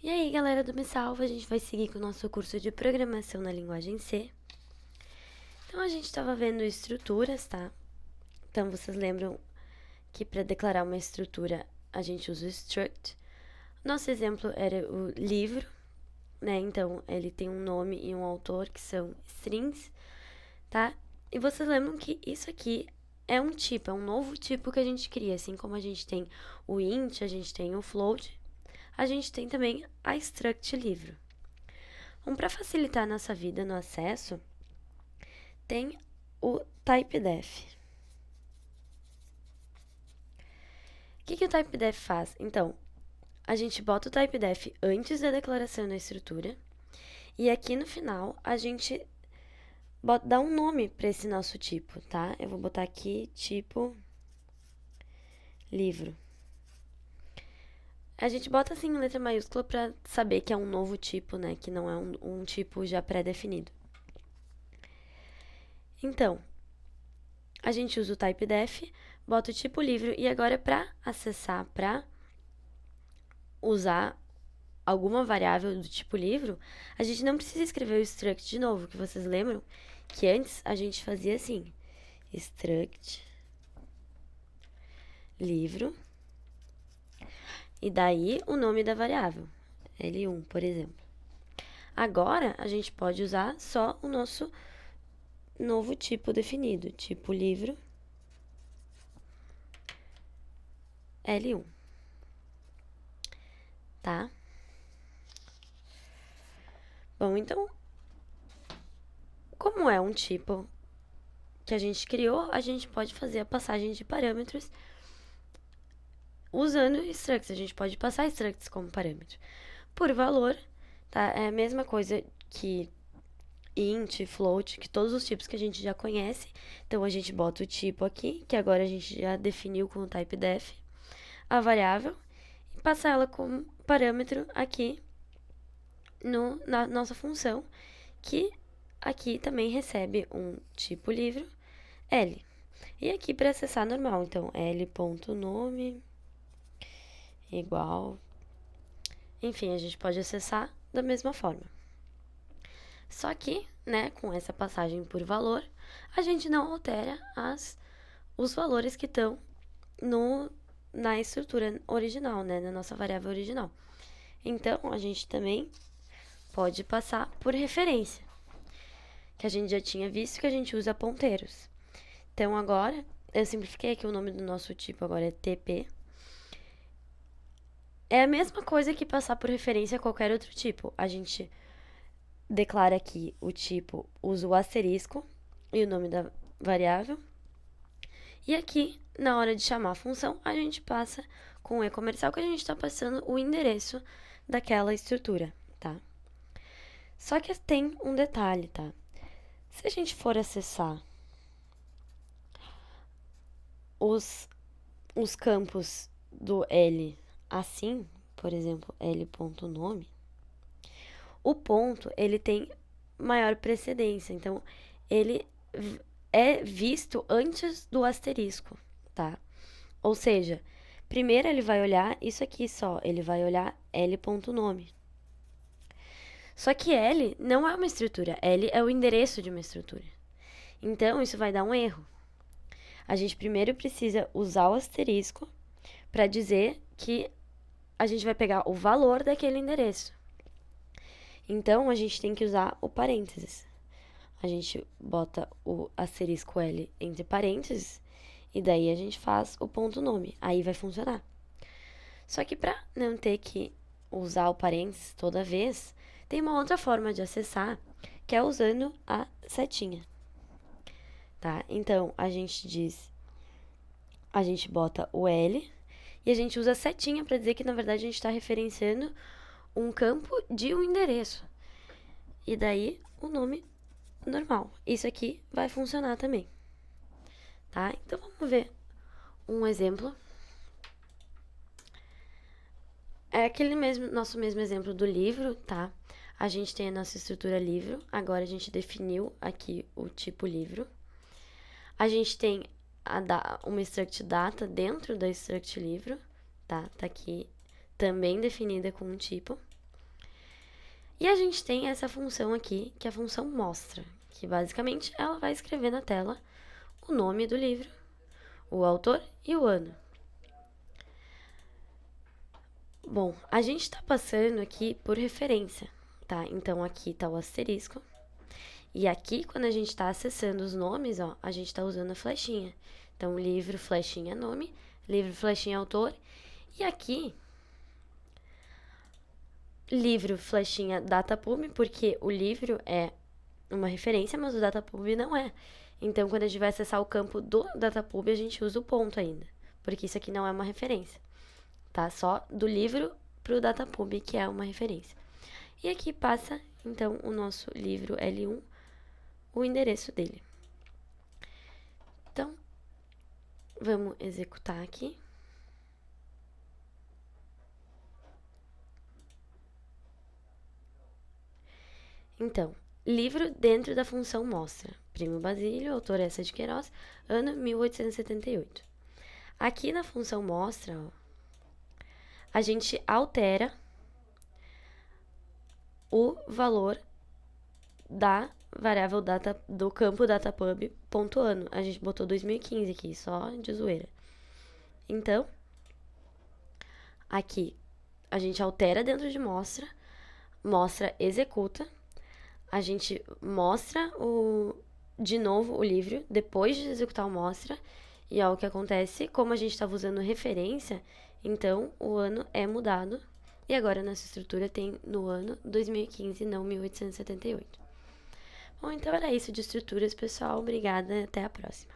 E aí, galera do Me Salva, a gente vai seguir com o nosso curso de programação na linguagem C. Então, a gente estava vendo estruturas, tá? Então, vocês lembram que para declarar uma estrutura, a gente usa o struct. Nosso exemplo era o livro, né? Então, ele tem um nome e um autor, que são strings, tá? E vocês lembram que isso aqui é um tipo, é um novo tipo que a gente cria. Assim como a gente tem o int, a gente tem o float, a gente tem também a struct livro. Então, para facilitar a nossa vida no acesso, tem o typedef. O que o typedef faz? Então, a gente bota o typedef antes da declaração da estrutura e aqui no final a gente dá um nome para esse nosso tipo, tá? Eu vou botar aqui tipo livro. A gente bota assim em letra maiúscula para saber que é um novo tipo, né? Que não é um tipo já pré-definido. Então, a gente usa o typedef, bota o tipo livro e agora para acessar, para usar alguma variável do tipo livro, a gente não precisa escrever o struct de novo, que vocês lembram que antes a gente fazia assim, struct livro e daí o nome da variável, L1, por exemplo. Agora a gente pode usar só o nosso novo tipo definido, tipo livro L1, tá? Bom, então, como é um tipo que a gente criou, a gente pode fazer a passagem de parâmetros usando structs. A gente pode passar structs como parâmetro. Por valor, tá? É a mesma coisa que int, float, que todos os tipos que a gente já conhece. Então, a gente bota o tipo aqui, que agora a gente já definiu com o typedef, a variável, e passa ela como parâmetro aqui na nossa função, que aqui também recebe um tipo livro, L. E aqui para acessar normal, então, L.nome igual. Enfim, a gente pode acessar da mesma forma. Só que, né, com essa passagem por valor, a gente não altera os valores que estão na estrutura original, né, na nossa variável original. Então, a gente também pode passar por referência, que a gente já tinha visto que a gente usa ponteiros. Então, agora, eu simplifiquei aqui o nome do nosso tipo, agora é TP. É a mesma coisa que passar por referência a qualquer outro tipo. A gente declara aqui o tipo, usa o asterisco e o nome da variável. E aqui, na hora de chamar a função, a gente passa com o e-comercial que a gente está passando o endereço daquela estrutura, tá? Só que tem um detalhe, tá? Se a gente for acessar os campos do L assim, por exemplo, L.nome, o ponto, ele tem maior precedência. Então, ele é visto antes do asterisco, tá? Ou seja, primeiro ele vai olhar isso aqui só, ele vai olhar L.nome. Só que L não é uma estrutura, L é o endereço de uma estrutura. Então, isso vai dar um erro. A gente primeiro precisa usar o asterisco para dizer que a gente vai pegar o valor daquele endereço. Então, a gente tem que usar o parênteses. A gente bota o asterisco L entre parênteses e daí a gente faz o ponto nome. Aí vai funcionar. Só que para não ter que usar o parênteses toda vez, tem uma outra forma de acessar, que é usando a setinha. Tá? Então, a gente bota o L e a gente usa a setinha para dizer que na verdade a gente está referenciando um campo de um endereço. E daí o nome normal. Isso aqui vai funcionar também. Tá? Então vamos ver um exemplo. É aquele nosso mesmo exemplo do livro, tá? A gente tem a nossa estrutura livro, agora a gente definiu aqui o tipo livro. A gente tem uma struct data dentro da struct livro, tá? Tá aqui também definida com um tipo. E a gente tem essa função aqui, que é a função mostra, que basicamente ela vai escrever na tela o nome do livro, o autor e o ano. Bom, a gente está passando aqui por referência, tá? Então aqui está o asterisco. E aqui, quando a gente está acessando os nomes, ó, a gente está usando a flechinha. Então, livro, flechinha, nome, livro, flechinha, autor. E aqui, livro, flechinha, datapub, porque o livro é uma referência, mas o datapub não é. Então, quando a gente vai acessar o campo do datapub, a gente usa o ponto ainda, porque isso aqui não é uma referência, tá? Só do livro pro datapub, que é uma referência. E aqui passa, então, o nosso livro L1, o endereço dele. Então, vamos executar aqui. Então, livro dentro da função mostra. Primo Basílio, autor Eça de Queiroz, ano 1878. Aqui na função mostra, ó, a gente altera o valor da variável data do campo datapub.ano. A gente botou 2015 aqui, só de zoeira. Então, aqui a gente altera dentro de mostra, mostra executa, a gente mostra de novo o livro depois de executar o mostra, e ó, o que acontece, como a gente estava usando referência, então o ano é mudado, e agora nossa estrutura tem no ano 2015, não 1878. Bom, então era isso de estruturas, pessoal. Obrigada, até a próxima.